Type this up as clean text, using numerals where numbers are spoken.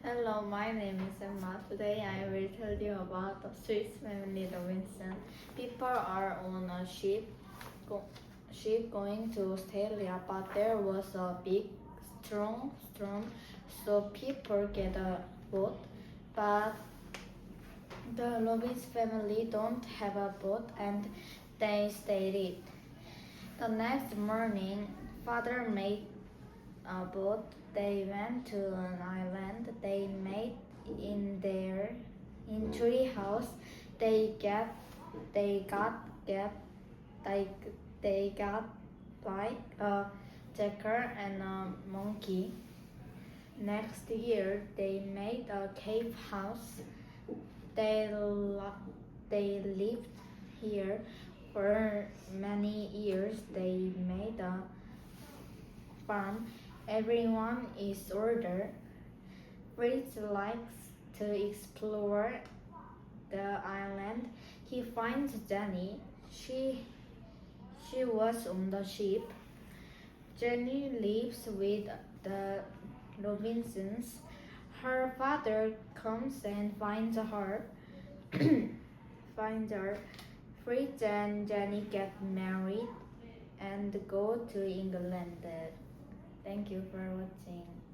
Hello, my name is Emma. Today I will tell you about the Swiss family Robinson. People are on a ship going to Australia, but there was a big strong storm, so people get a boat. But the Robbins family don't have a boat and they stayed it. The next morning, father made a boat. They went to an island they made in tree house. They got they got get they they got like a jacker and a monkey. Next year they made a cave house. They lived here for many years. They made a farm. Everyone is older. Fritz likes to explore the island. He finds Jenny. She was on the ship. Jenny lives with the Robinsons. Her father comes and finds her. finds her. Fritz and Jenny get married and go to England. Thank you for watching.